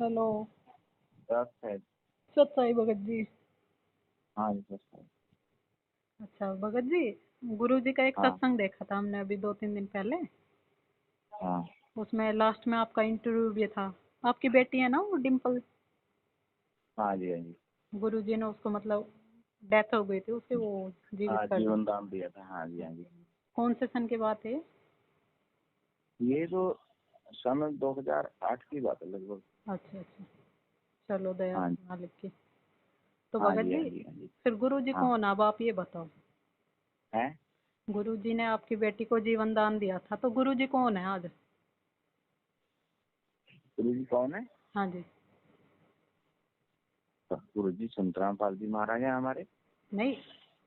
Hello. है। सत्साई भगत जी। हाँ जी sir. अच्छा भगत जी, गुरु जी का एक हाँ सत्संग देखा था हमने अभी 2-3 दिन पहले। हाँ उसमें लास्ट में आपका इंटरव्यू भी था। आपकी बेटी है ना वो डिम्पल, हाँ जी हाँ जी। गुरु जी ने उसको मतलब डेथ हो गई थी उसकी, वो जीवित हाँ कर दी। जीवन दान दिया था। हाँ जी हाँ जी। कौन से सन की बात है ये? ये तो सन 2008 की बात है लगभग। अच्छा अच्छा, चलो दया हाँ मालिक की। तो हाँ भगत जी हाँ जी, जी हाँ जी। फिर गुरु जी हाँ कौन, अब आप ये बताओ। है। गुरु जी ने आपकी बेटी को जीवन दान दिया था, तो गुरु जी कौन है आज? गुरु जी कौन है? हाँ जी। गुरु जी संतराम पाल जी महाराज हैं हमारे। नहीं,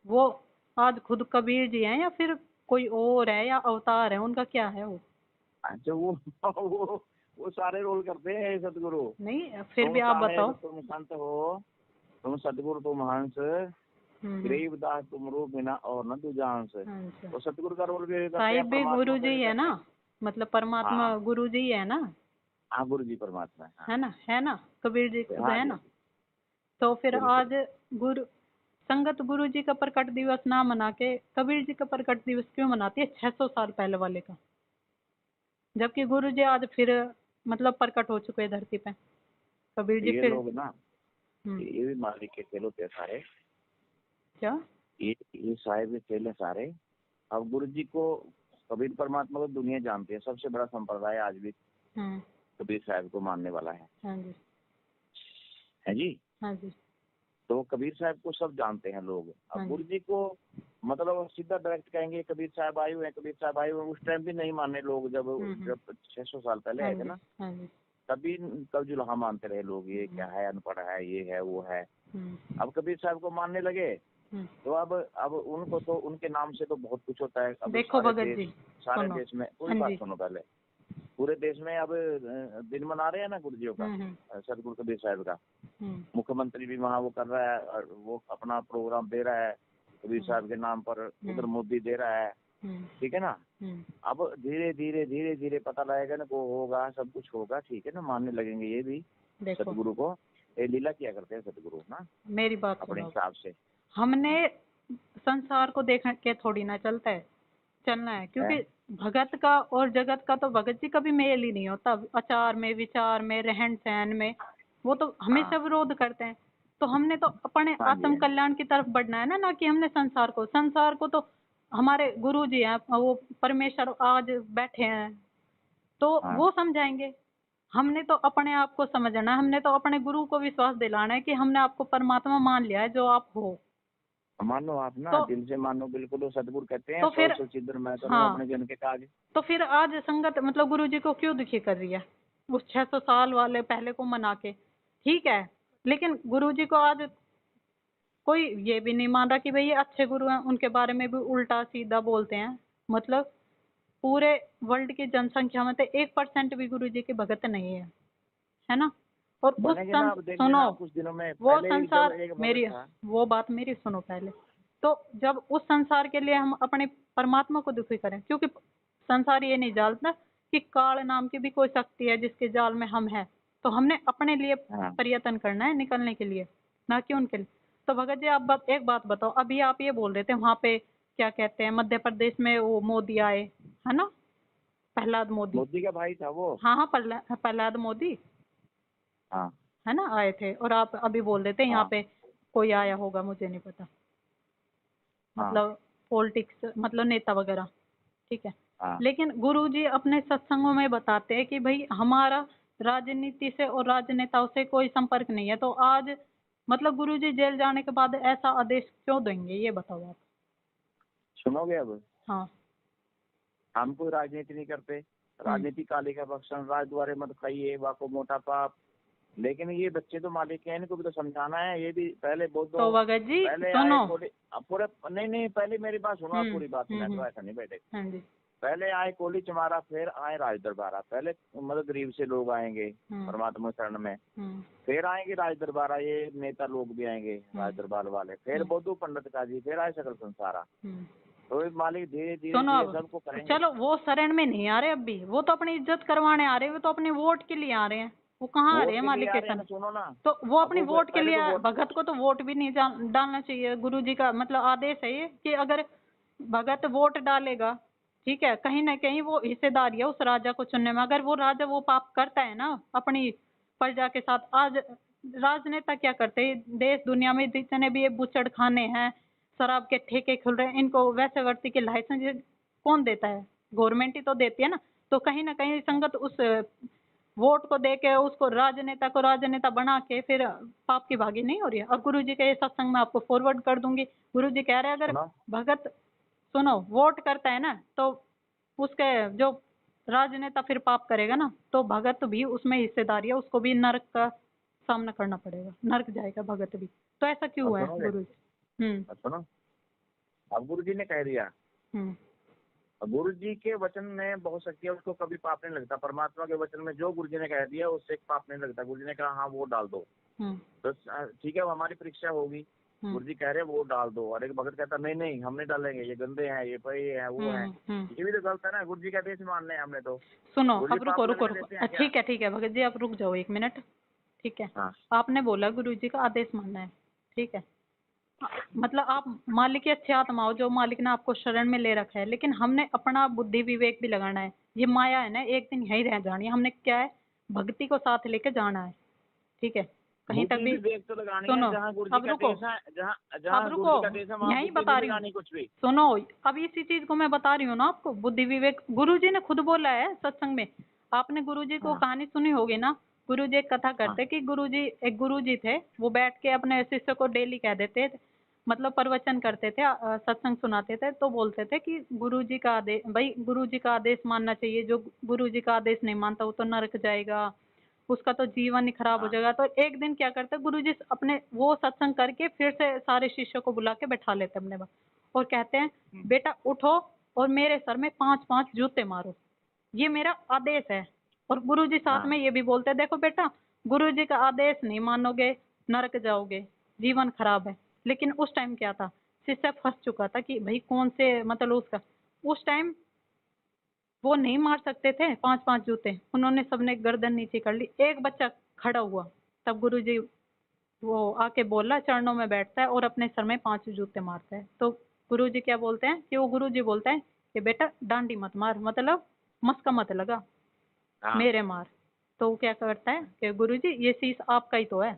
वो आज खुद कबीर जी हैं या फिर कोई और है या अवतार है, उनका क्या है वो? अच्छा वो सारे रोल करते हैं सतगुरु। नहीं फिर भी तुम आप साहेब बताओ। तुम संत हो, तुम सतगुरु तुम हंस, हम्म। गरीबदास तुम रूप बिना और न दूजांस। अच्छा, तो सतगुरु का रोल भी करते हैं, साहिब भी परमात्मा गुरु का जी भी है ना, करते हैं। मतलब परमात्मा हाँ गुरु जी है ना? हाँ गुरु जी परमात्मा है। हाँ है ना, है ना, कबीर जी हाँ है जी ना? हाँ जी। तो फिर बिल्कुल। आज गुरु संगत गुरु जी का प्रकट दिवस ना मना के कबीर जी का प्रकट दिवस क्यों मनाती है 600 साल पहले वाले का, जबकि गुरु जी आज फिर मतलब प्रकट हो चुके हैं धरती पे, कबीर जी ये फिर। लोग ना, हम्म। ये भी मालिक के खेल होते हैं सारे। क्या? ये साहेब के खेल है सारे। अब गुरु जी को, कबीर परमात्मा को दुनिया जानती है, सबसे बड़ा संप्रदाय आज भी हम्म। कबीर साहब को मानने वाला हाँ जी। है जी। हाँ जी। तो कबीर साहब को सब जानते हैं लोग। हाँ अब जी। गुरु जी को मतलब सीधा डायरेक्ट कहेंगे कबीर साहब आए हुए हैं, कबीर साहब आए हुए हैं, उस टाइम भी नहीं माने लोग। जब हम्म। जब 600 साल पहले हाँ आए थे जी। ना, हाँ जी। तभी कबजुल्हा मानते रहे लोग, ये हम्म। क्या है, अनपढ़ है, ये है वो है। हम्म। अब कबीर साहब को मानने लगे, हम्म। तो अब उनको तो उनके नाम से तो बहुत कुछ होता है। अब देखो भगत जी, सारे सुनो। देश में, पूरी हाँ बात जी। सुनो पहले। पूरे देश में अब दिन मना रहे हैं ना गुरु जियों का, हम्म। सतगुरु कबीर साहब का। हम्म। मुख्यमंत्री भी वहाँ वो कर रहा है, और वो अपना प्रोग्राम दे रहा है कबीर हम्म। साहब के नाम पर। उधर हम्म। मोदी दे रहा है। हम्म। ठीक है ना। हम्म। अब धीरे धीरे पता लगेगा ना, वो होगा, सब कुछ होगा, ठीक है ना, मानने लगेंगे ये भी देखो, सतगुरु को। ये लीला किया करते हैं सतगुरु ना, मेरी बात अपने सुनो। हिसाब से। हमने संसार को देख के थोड़ी ना चलता है, चलना है, है। क्योंकि भगत का और जगत का तो भगत जी कभी मेल ही नहीं होता, आचार में, विचार में, रहन सहन में। वो तो हमेशा हाँ विरोध करते हैं। तो हमने तो अपने हाँ जी आत्म हाँ जी। कल्याण की तरफ बढ़ना है ना, ना कि हमने संसार को तो हमारे गुरु जी हैं, वो परमेश्वर आज बैठे हैं, तो हाँ वो समझाएंगे। हमने तो अपने आप को समझना है, हमने तो अपने गुरु को विश्वास दिलाना है कि हमने आपको परमात्मा मान लिया है जो आप हो। मानो आप ना तो दिल से मानो, बिल्कुल। वो सतगुरु कहते हैं तो सौ फिर, सचिद्र मैं करूँ हाँ, अपने जन के काज। तो फिर आज संगत मतलब गुरु जी को क्यों दुखी कर रही है उस 600 साल वाले पहले को मना के? ठीक है, लेकिन गुरु जी को आज कोई ये भी नहीं मान रहा कि भाई ये अच्छे गुरु हैं, उनके बारे में भी उल्टा सीधा बोलते हैं। मतलब पूरे वर्ल्ड की जनसंख्या में तो 1% भी गुरु जी के भगत नहीं है ना? और बनेंगे ना, अब देख सुनो, लेना कुछ दिनों में। वो पहले जब संसार एक भगत मेरी, था। वो बात मेरी सुनो पहले। तो जब उस संसार के लिए हम अपने परमात्मा को दुखी करें, क्योंकि संसार ये नहीं जानता कि काल नाम की भी कोई शक्ति है जिसके जाल में हम हैं, तो हमने अपने लिए हाँ प्रयत्न करना है निकलने के लिए, ना कि उनके लिए। तो भगत जी, आप एक बात बताओ, अभी आप ये बोल रहे थे वहां पे क्या कहते हैं, मध्य प्रदेश में वो मोदी आए, है ना, प्रहलाद मोदी। मोदी का भाई था वो। हाँ हाँ, प्रहलाद मोदी, हाँ है ना, आए थे। और आप अभी बोल रहे थे यहाँ हाँ पे कोई आया होगा, मुझे नहीं पता, हाँ मतलब पॉलिटिक्स, मतलब नेता वगैरह। ठीक है, हाँ। लेकिन गुरुजी अपने सत्संगों में बताते हैं कि भाई हमारा राजनीति से और राजनेताओं से कोई संपर्क नहीं है। तो आज मतलब गुरुजी जेल जाने के बाद ऐसा आदेश क्यों देंगे, ये बताओ आप। सुनोगे अब। हाँ। हम कोई राजनीति नहीं करते। हम्म। राजनीति काली का भक्षण, राज द्वारे मत खाइए, वाको मोटा पाप। लेकिन ये बच्चे तो मालिक के हैं, इनको भी तो समझाना है। ये भी पहले बोल दो। तो भगत जी पहले आए सुनो। कोली, अब पूरे नहीं नहीं, पहले मेरी बात सुनो, आप पूरी बात सुना तो ऐसा नहीं बैठे। हाँ जी। पहले आए कोली चमारा, फिर आए राज दरबारा। पहले मतलब गरीब से लोग आएंगे हम्म। परमात्मा शरण में, हम्म। फिर आएंगे राज दरबारा, ये नेता लोग भी आएंगे राज हम्म। दरबार वाले, फिर हम्म। बौद्धू पंडित का जी, फिर आए सकल संसारा। हम्म। तो ये मालिक धीरे धीरे सुनो धीरे अब, सबको करेंगे। चलो वो शरण में नहीं आ रहे, अब भी वो तो अपनी इज्जत करवाने आ रहे हैं, वो तो अपने वोट के लिए आ रहे हैं, वो कहाँ आ वोट रहे हैं के लिए मालिक आ के रहे हैं ना, संग? सुनो ना। तो वो अब अपनी वो वोट के पहले लिए, तो वोट, भगत को तो वोट भी नहीं डालना चाहिए। गुरुजी का मतलब आदेश है ये कि अगर भगत वोट डालेगा, ठीक है, कहीं ना कहीं वो हिस्सेदारी है उस राजा को चुनने में। अगर वो राजा वो पाप करता है ना अपनी प्रजा के साथ, आज राजनेता क्या करते हैं, देश दुनिया में जितने भी ये बुचड़ खाने हैं, शराब के ठेके खुल रहे हैं, इनको वैसे व्यक्ति के लाइसेंस कौन देता है? गवर्नमेंट ही तो देती है ना। तो कहीं ना कहीं संगत उस वोट को दे के उसको राजनेता को राजनेता बना के फिर पाप की भागी नहीं हो रही है। और गुरुजी के ये सत्संग में आपको फॉरवर्ड कर दूंगी। गुरुजी कह रहे हैं अगर सुनो। भगत, सुनो, वोट करता है ना तो उसके जो राजनेता फिर पाप करेगा ना तो भगत भी उसमें हिस्सेदारी है, उसको भी नरक का सामना करना पड़ेगा, नरक जाएगा भगत भी। तो ऐसा अब क्यों है सुनोगे? गुरुजी? अब सुनो, अब गुरु जी ने कह दिया, हम्म गुरु जी के वचन में बहुत शक्ति है, उसको कभी पाप नहीं लगता। परमात्मा के वचन में जो गुरु जी ने कह दिया उससे पाप नहीं लगता। गुरु जी ने कहा हाँ वोट डाल दो, हम्म तो ठीक है, वो हमारी परीक्षा होगी। गुरु जी कह रहे हैं वोट डाल दो, और एक भगत कहता नहीं नहीं हम नहीं डालेंगे, ये गंदे हैं, ये है वो है। ये भी तो गलत है ना, गुरु जी का आदेश मानने हैं हमने तो। सुनो, गुरु जी अब रुको पाप रुको लगने रुको, देते हैं क्या? ठीक है भगत जी, आप रुक जाओ 1 मिनट। ठीक है, हाँ आपने बोला गुरुजी का आदेश मानना है, ठीक है, मतलब आप मालिक की अच्छी आत्मा हो, जो मालिक ने आपको शरण में ले रखा है, लेकिन हमने अपना बुद्धि विवेक भी लगाना है। ये माया है ना, एक दिन यहीं रह जानी है। हमने क्या है, भक्ति को साथ लेके जाना है, ठीक है, कहीं तक बुद्धि भी। भी देख तो लगानी है, सुनो, जहाँ गुरु जी अब का रुको, देश है, जहाँ अब जहाँ गुरु रुको, जी का देश है वहाँ यही बुद्धि बता नहीं रही हूँ। लगानी कुछ भी। सुनो, अब इसी चीज को मैं बता रही हूँ ना आपको, बुद्धि विवेक गुरुजी ने खुद बोला है सत्संग में। आपने गुरुजी को हाँ कहानी सुनी होगी ना। गुरुजी एक कथा हाँ करते कि गुरुजी, एक गुरुजी थे, वो बैठ के अपने शिष्य को डेली कह देते, मतलब प्रवचन करते थे, सत्संग सुनाते थे, तो बोलते थे कि गुरुजी का आदेश, भाई गुरुजी का आदेश मानना चाहिए, जो गुरुजी का आदेश नहीं मानता वो तो नरक जाएगा, उसका तो जीवन ही खराब हो हाँ जाएगा। तो एक दिन क्या करते गुरुजी, अपने वो सत्संग करके फिर से सारे शिष्यों को बुला के बैठा लेते अपने पास, और कहते हैं बेटा उठो और मेरे सर में 5-5 जूते मारो, ये मेरा आदेश है। और गुरुजी साथ हाँ में ये भी बोलते हैं, देखो बेटा, गुरुजी का आदेश नहीं मानोगे नरक जाओगे, जीवन खराब है। लेकिन उस टाइम क्या था, शिष्य फंस चुका था कि भाई कौन से, मतलब उसका, उस टाइम वो नहीं मार सकते थे 5-5 जूते, उन्होंने सबने गर्दन नीचे कर ली। एक बच्चा खड़ा हुआ, तब गुरुजी वो आके बोला, चरणों में बैठता है और अपने सर में 5 जूते मारता है। तो गुरुजी क्या बोलते हैं कि वो गुरुजी बोलते हैं कि बेटा डांडी मत मार, मतलब मस्का मत लगा, हाँ मेरे मार। तो वो क्या करता है कि गुरुजी ये शीश आपका ही तो है।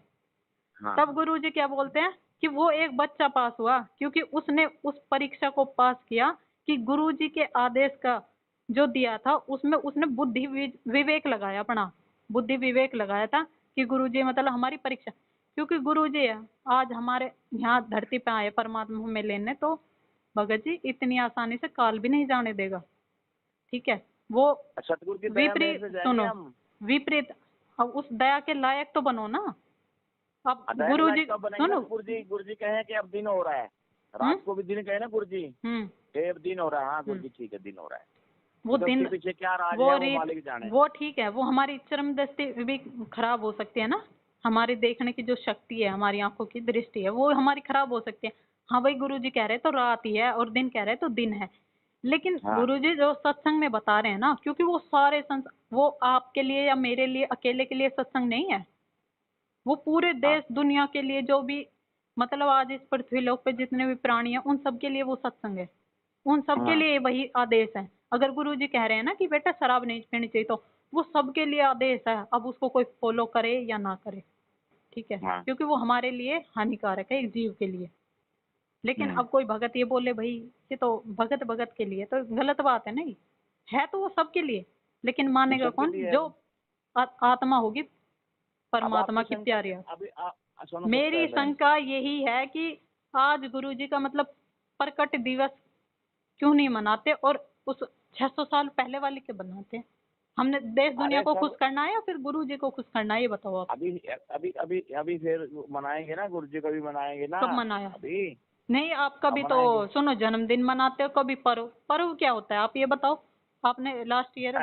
हाँ तब गुरुजी क्या बोलते हैं कि वो एक बच्चा पास हुआ क्योंकि उसने उस परीक्षा को पास किया कि गुरुजी के आदेश का जो दिया था उसमें उसने बुद्धि विवेक लगाया, अपना बुद्धि विवेक लगाया था कि गुरुजी मतलब हमारी परीक्षा, क्योंकि गुरुजी है आज हमारे यहाँ धरती पे आए परमात्मा हमें लेने, तो भगत जी इतनी आसानी से काल भी नहीं जाने देगा, ठीक है। वो सतगुरु की दया मेहर विपरीत, से जाएंगे सुनो, हम। विपरीत, अब उस दया के लायक तो बनो ना। अब दया के गुरुजी लायक कब बनेंगे ना, सुनो, गुरु जी कहे कि अब दिन हो रहा है, रात को भी दिन कहे ना गुरु जी, हम्म अब दिन हो रहा है, हाँ गुरु जी ठीक है दिन हो रहा है। वो तो दिन, उसके पीछे क्या राज वो है वो रीत, मालिक जाने। वो ठीक है, वो हमारी चरम दृष्टि भी खराब हो सकती है ना, हमारी देखने की जो शक्ति है, हमारी आंखों की दृष्टि है, वो हमारी खराब हो सकती है। हाँ भाई, गुरुजी कह रहे तो रात ही है और दिन कह रहे तो दिन है, लेकिन हाँ गुरुजी जो सत्संग में बता रहे हैं ना, क्योंकि वो सारे वो आपके लिए या मेरे लिए अकेले के लिए सत्संग नहीं है, वो पूरे हाँ देश दुनिया के लिए, जो भी मतलब आज इस पृथ्वी लोक पे जितने भी प्राणी हैं उन सब के लिए वो सत्संग है, उन सब के हाँ लिए वही आदेश है। अगर गुरुजी कह रहे हैं ना कि बेटा शराब नहीं पीनी चाहिए, तो वो सबके लिए आदेश है, अब उसको कोई फॉलो करे या ना करे, ठीक है, हाँ क्योंकि वो हमारे लिए हानिकारक है एक जीव के लिए। लेकिन हम्म, अब कोई भगत ये बोले भाई ये तो भगत भगत के लिए, तो गलत बात है नहीं, है तो वो सबके लिए, लेकिन वो मानेगा सबके कौन, लिए है। जो आत्मा होगी अब परमात्मा आपकी की शंका, प्यारी। अभी सुनो सबसे मेरी पहले, शंका यही है कि आज गुरुजी का मतलब प्रकट दिवस क्यों नहीं मनाते, और उस 600 साल पहले वाले के बनाते हैं। हमने देश दुनिया अरे को खुश सब करना है या फिर गुरुजी को खुश करना है, ये बताओ आप। अभी अभी अभी अभी फिर मनाएंगे ना, गुरु जी का भी मनाएंगे ना। कब मनाया? अभी नहीं, आप कभी अब तो मनाएंगे। सुनो जन्मदिन मनाते हो, कभी पर्व। पर्व क्या होता है आप ये बताओ, आपने लास्ट ईयर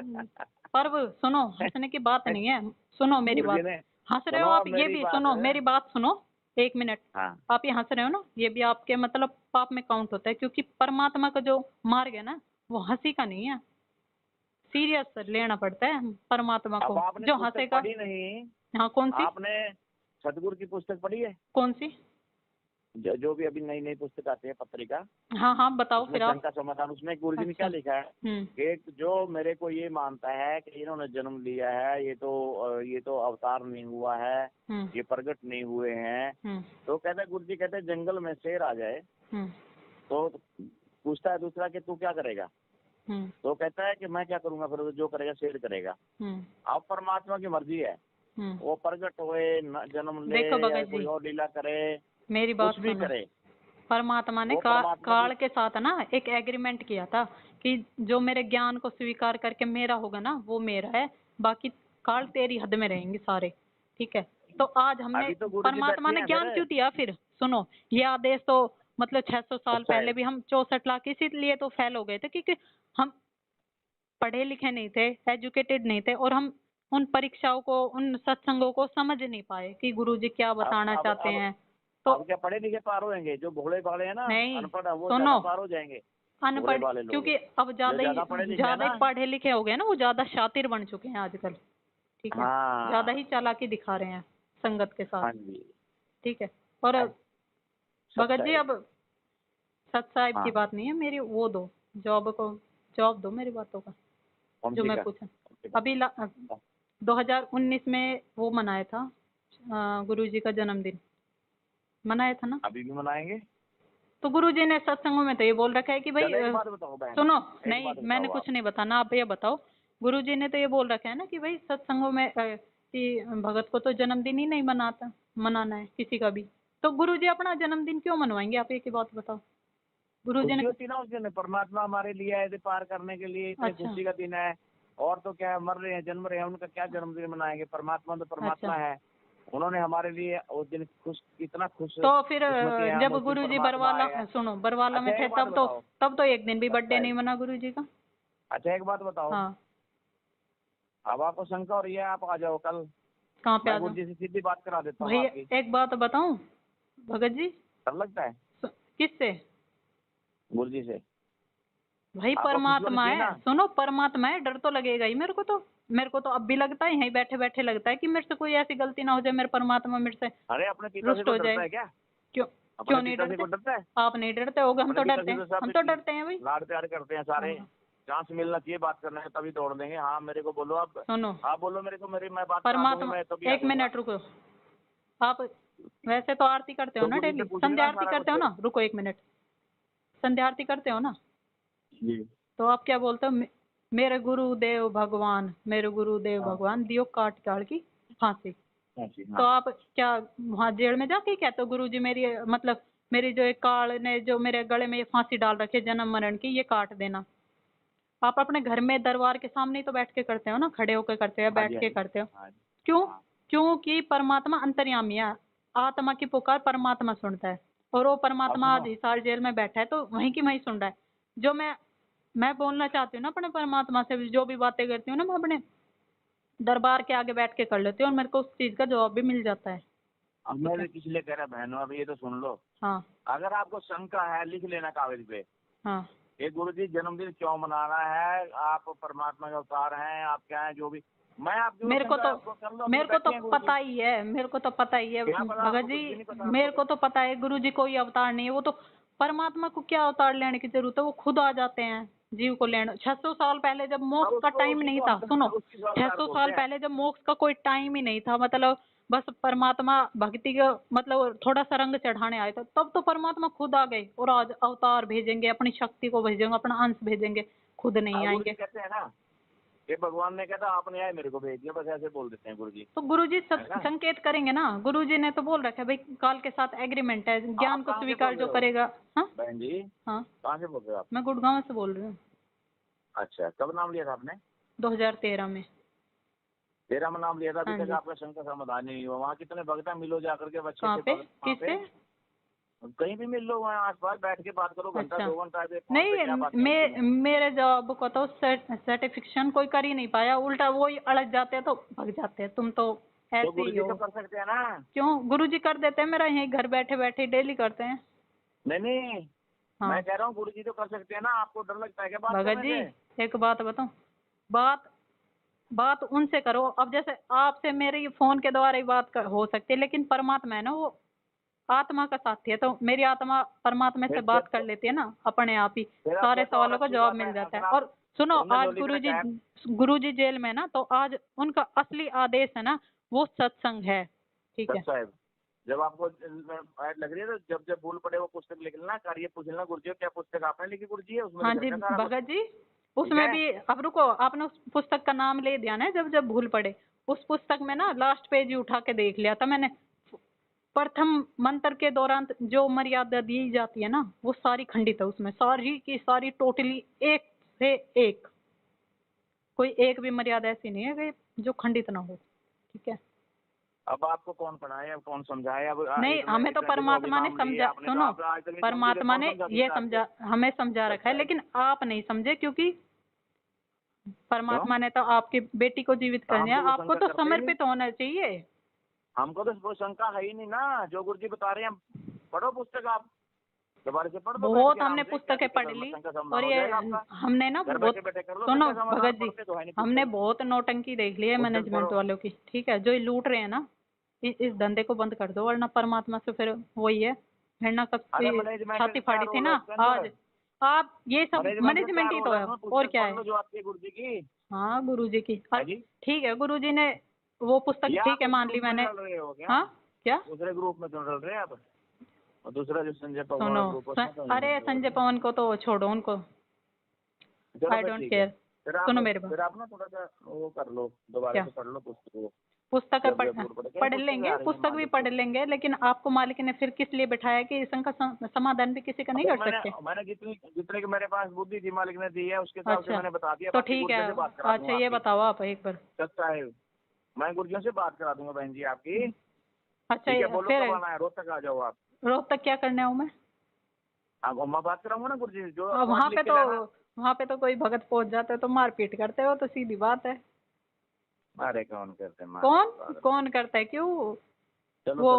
पर्व, सुनो हंसने की बात नहीं है, सुनो मेरी गुरु जी बात, ने, हंस रहे हो सुनो आप, अब ये मेरी भी बात सुनो है। मेरी बात सुनो 1 मिनट। हाँ आप ये हंस रहे हो ना, ये भी आपके मतलब पाप में काउंट होता है, क्योंकि परमात्मा का जो मार्ग है ना वो हंसी का नहीं है, सीरियस लेना पड़ता है परमात्मा अब को। आपने जो पुस्तक हंसेगा, पढ़ी नहीं, हाँ, कौन सी? आपने सतगुरु की पुस्तक पढ़ी है? कौन सी? जो भी अभी नई नई पुस्तक आती है पत्रिका, हाँ हाँ, बताओ उसमें फिर आप। शंका समाधान, उसमें गुरु जी ने अच्छा। क्या लिखा है कि जो मेरे को ये मानता है कि इन्होंने जन्म लिया है, ये तो अवतार नहीं हुआ है, ये प्रकट नहीं हुए हैं, तो कहता है गुरु जी कहते हैं जंगल में शेर आ जाए तो पूछता है दूसरा कि तू क्या करेगा, तो कहता है कि मैं क्या करूंगा, फिर जो करेगा शेर करेगा। अब परमात्मा की मर्जी है, वो प्रकट हुए, जन्म ले देखो या भगत कोई जी, और लीला करे, मेरी बात कुछ भी सुनो। करे, परमात्मा ने वो परमात्मा काल की। के साथ ना एक एग्रीमेंट किया था कि जो मेरे ज्ञान को स्वीकार करके मेरा होगा ना वो मेरा है, बाकी काल तेरी हद में रहेंगे सारे। ठीक है, तो आज हमने अभी तो गुरु जी परमात्मा बैठे ने हैं ज्ञान फिर। क्यों दिया फिर? सुनो, ये आदेश तो मतलब 600 साल अच्छा है। पहले भी हम 64 लाख इसीलिए तो फेल हो गए थे क्योंकि हम पढ़े लिखे नहीं थे, एजुकेटेड नहीं थे, और हम उन परीक्षाओं को, उन सत्संगों को समझ नहीं पाए कि गुरुजी क्या बताना चाहते हैं। तो अब क्या पढ़े लिखे पार होंगे? जो भोले भाले हैं ना, नहीं, अनपढ़ है, वो सुनो, ज्यादा पार हो जाएंगे। भोले अनपढ़ भाले लोग क्योंकि अब जो ज्यादा पढ़े लिखे हैं ज्यादा ही ना। पढ़े लिखे हो गए ना, वो ज्यादा शातिर बन चुके हैं आजकल। ठीक है, ज्यादा हाँ ही चालाकी दिखा रहे हैं संगत के साथ। हाँ जी। ठीक है, और भगत जी सच्चाई। अब सत साहिब की हाँ, बात नहीं है मेरी, वो दो जॉब दो मेरी बातों का कौन जो सी मैं का? पूछा। कौन सी का? अभी 2019 में वो मनाया था, गुरु जी का जन्मदिन मनाया था ना। अभी भी मनाएंगे। तो गुरु जी ने सत्संगों में तो ये बोल रखा है कि भाई चलो एक बात बताओ बहन, सुनो, एक नहीं बात मैंने बताओ आप। कुछ नहीं बताना, आप ये बताओ। गुरु जी ने तो ये बोल रखा है ना कि भाई सत्संगों में कि भगत को तो जन्मदिन ही नहीं मनाना है किसी का भी। तो गुरु जी अपना जन्मदिन क्यों मनवाएंगे? आप एक ही बात बताओ। गुरु जी ने खुशी होती ना उस दिन, परमात्मा हमारे लिए आए थे पार करने के लिए, इतने अच्छा खुशी का दिन है। और तो क्या है, मर रहे हैं, जन्म रहे हैं, उनका क्या जन्मदिन मनाएंगे? परमात्मा तो अच्छा, परमात्मा है, उन्होंने हमारे लिए उस दिन खुश, कितना खुश तो फिर किस्मती है हम, जब उस दिन गुरु जी परमात्मा बरवाला आए हैं। सुनो बरवाला में अच्छा थे एक बात बताओ। तब तो एक दिन भी बर्थडे अच्छा है। नहीं मना गुरु जी का। अच्छा एक बात बताओ। हाँ, अब आपको शंका हो रही है, आप आ जाओ कल, कहाँ पे मैं आ गुरु जाऊँ? जी से सीधी बात करा देता हूँ भाई आपकी। एक बात बताऊं भगत जी? डर लगता है किससे? गुरु जी से? भाई आपको खुशी होनी परमात्मा चाहिए है, ना। सुनो परमात्मा है, डर तो लगेगा ही मेरे को तो। मेरे को तो अब भी लगता है, यहीं बैठे बैठे लगता है कि मेरे से कोई ऐसी गलती ना हो जाए, मेरे परमात्मा मेरे से अरे अपने पिता से रुष्ट को हो डरता जाए। है क्या? क्यों? अपने क्यों नहीं पिता से डरते? को डरता है? आप नहीं डरते होगे, हम अपने तो पिता डरते से हैं, तो सब हम तो डरते हैं भाई। लाड प्यार करते हैं सारे। हाँ, चांस मिलना चाहिए बात करने का, तभी दौड़ देंगे। हाँ मेरे को बोलो आप। सुनो आप बोलो मेरे को, मेरी मैं बात करा दूंगी, परमात्मा, मैं तभी आ एक जाऊंगा। मिनट रुको। आप वैसे तो आरती करते हो तो ना गुरु जी डेली, से पूछ संध्या लेना आरती सारा करते हो कुछ। ना? रुको एक मिनट, संध्या आरती करते हो ना? जी। तो आप क्या बोलते हो? मेरे गुरुदेव भगवान, मेरे गुरुदेव हाँ भगवान दियो काट काट की फांसी। हाँ जी तो हाँ। आप क्या वहाँ जेल में जाके ही कहते हो गुरु जी मेरी मतलब मेरी जो एक काल ने जो मेरे गले में ये फांसी डाल रखी है जन्म मरण की, ये काट देना? आप अपने घर में दरबार के सामने ही तो बैठ के करते हो ना, खड़े होकर करते हो या हाँ जी बैठ हाँ के जी करते हो? हाँ जी। क्यों? हाँ क्योंकि परमात्मा अंतर्यामी है, आत्मा की पुकार परमात्मा सुनता है, और वो अब परमात्मा सुनो। आज हिसार जेल में बैठा है तो वहीं की वहीं सुन रहा है। जो मैं बोलना चाहती हूँ ना अपने परमात्मा से, जो भी बातें करती हूँ ना मैं अपने दरबार के आगे बैठ के कर लेती हूँ, और मेरे को उस चीज का जवाब भी मिल जाता है। अब ठीक मैं है। भी किस लिए कह रहा बहनों, अब ये तो सुन लो। हाँ अगर आपको शंका है, लिख लेना कागज पे। हाँ, ये गुरु जी जन्मदिन क्यों मनाना है, आप परमात्मा के अवतार हैं, आप क्या हैं, जो भी। मैं आपकी वो मेरे को शंका तो आपको कर लो, मेरे अपने को तो बैठे हैं गुरु जी। पता ही है, मेरे को तो पता ही है क्या पता भगत आपको? जी। कुछ भी नहीं पता मेरे आपको? को तो पता है गुरु जी कोई अवतार नहीं है, वो तो परमात्मा को क्या अवतार लेने की जरूरत है, वो खुद आ जाते हैं जीव को लेने। 600 साल पहले जब और मोक्ष का उसको टाइम उसी नहीं को था, सुनो, उसकी को अवतार 600 बोलते साल हैं। पहले जब मोक्ष का कोई टाइम ही नहीं था, मतलब बस परमात्मा भक्ति का मतलब थोड़ा सा रंग चढ़ाने आए थे, तब तो परमात्मा खुद आ गए और आज अवतार भेजेंगे, अपनी शक्ति को भेजेंगे, अपना अंश भेजेंगे, खुद नहीं अब गुरु जी आएंगे। कहते हैं ना कि भगवान ने कहता आपने आए मेरे को भेज दिया, बस ऐसे बोल देते हैं गुरु जी। तो गुरुजी है ना? संकेत करेंगे ना, गुरुजी ने तो बोल रखा है भाई काल के साथ एग्रीमेंट है, आप ज्ञान को कहाँ से स्वीकार बोल जो रहे हो करेगा। हाँ बहन जी? हाँ, कहाँ से बोल रहे हो आप? मैं गुड़गांव से बोल रही हूँ। अच्छा, कब नाम लिया था आपने? 2013 में। तेरा में नाम लिया था, अभी हाँ तक जी। आपका शंका समाधान नहीं हुआ। वहाँ कितने भक्त हैं, मिलो जाकर के, अच्छे कहाँ अच्छे पे? भक्त वहाँ पे। किससे? कहीं भी मिल लो, वहाँ आस पास बैठ के बात करो, घंटा अच्छा, 2 घंटा पे फोन पे, नहीं क्या बातें होती हैं। मेरे जॉब को तो सर्टिफिकेशन कोई कर ही नहीं पाया, उल्टा वो ही अड़क जाते हैं तो भग जाते हैं, तुम तो तो ऐसे गुरु ही जी हो। तो कर सकते हैं ना। क्यों? गुरुजी कर देते हैं, मेरा यहीं घर बैठे बैठे डेली करते हैं। नहीं नहीं, मैं हाँ कह रहा हूँ गुरु जी तो कर सकते हैं ना, आपको डर लगता है क्या बात भगत करने जी, से? एक बात बताऊं, बात बात उनसे करो। अब जैसे आपसे मेरी फोन के द्वारा ही हो सकती है, लेकिन परमात्मा है ना, वो आत्मा का साथी है, तो मेरी आत्मा परमात्मा से बात कर लेती है ना अपने आप ही, सारे सवालों का जवाब मिल जाता है। और सुनो, आज गुरुजी जेल में ना, तो आज उनका असली आदेश है ना, वो सत्संग है। ठीक है, जब आपको लग रही है तो जब जब भूल पड़े वो पुस्तक लिख लेना, कार्य पूछ लेना, गुरुजी क्या पुस्तक आपने लिखी गुरुजी है उसमें? हाँ जी भगत जी, उसमें भी अब रुको, आपने उस पुस्तक का नाम ले दिया ना, जब जब भूल पड़े, उस पुस्तक में ना लास्ट पेज ही उठा के देख लिया था मैंने। प्रथम मंत्र के दौरान जो मर्यादा दी जाती है ना, वो सारी खंडित है उसमें, सारी की सारी, टोटली एक से एक, कोई एक भी मर्यादा ऐसी नहीं है कि जो खंडित ना हो। ठीक है, अब आपको कौन पढ़ाए, अब कौन समझाए? अब नहीं, हमें तो परमात्मा ने समझा, सुनो, परमात्मा ने ये समझा, हमें समझा रखा है, लेकिन आप नहीं समझे, क्योंकि परमात्मा ने तो आपकी बेटी को जीवित कर दिया, आपको तो समर्पित होना चाहिए। हमको तो वो शंका है ही नहीं ना, जो गुरुजी बता रहे हैं पढ़ो पुस्तक, आप दोबारा से पढ़ दो। बहुत हमने पुस्तकें पढ़ ली, और ये हमने ना बहुत, सुनो भगत जी, हमने बहुत नौटंकी देख ली है मैनेजमेंट वालों की। ठीक है, जो ये लूट रहे हैं ना, इस धंधे को बंद कर दो, वरना परमात्मा से फिर वही है, हिरना कब छाती फाड़ी थी ना, आज आप ये सब मैनेजमेंट ही तो है, और क्या है। जो आपके गुरुजी की, हाँ गुरुजी की, ठीक है, गुरुजी ने वो पुस्तक, ठीक है, मान ली मैंने। हाँ क्या दूसरे ग्रुप में क्यों डल रहे हैं आप? और दूसरा जो संजय पवन सुनो, अरे संजय पवन को तो छोड़ो, उनको आई डोंट केयर। सुनो मेरे बात, फिर आप ना थोड़ा सा वो कर लो, दोबारा से पढ़ लो पुस्तक। पुस्तक पढ़ लेंगे, पुस्तक भी पढ़ लेंगे, लेकिन आपको मालिक ने फिर किस लिए बैठाया कि इसका समाधान भी किसी का नहीं कर सकते? मैंने जितने की मेरे पास बुद्धि थी मालिक ने दी है, उसके हिसाब से मैंने बता दिया। तो ठीक है, अच्छा ये बताओ आप एक बार। सच्चा है, मैं गुरुजियों से बात करा दूंगा बहन जी आपकी। अच्छा फिर रोहतक आ जाओ आप। रोहतक क्या करने आऊँ मैं? मैं बात कराऊंगा ना गुरुजी, जो वहाँ पे तो कोई भगत पहुंच जाते हो तो मारपीट करते हो, तो सीधी बात है। अरे कौन करते हैं? कौन करता है, क्यों? चलो वो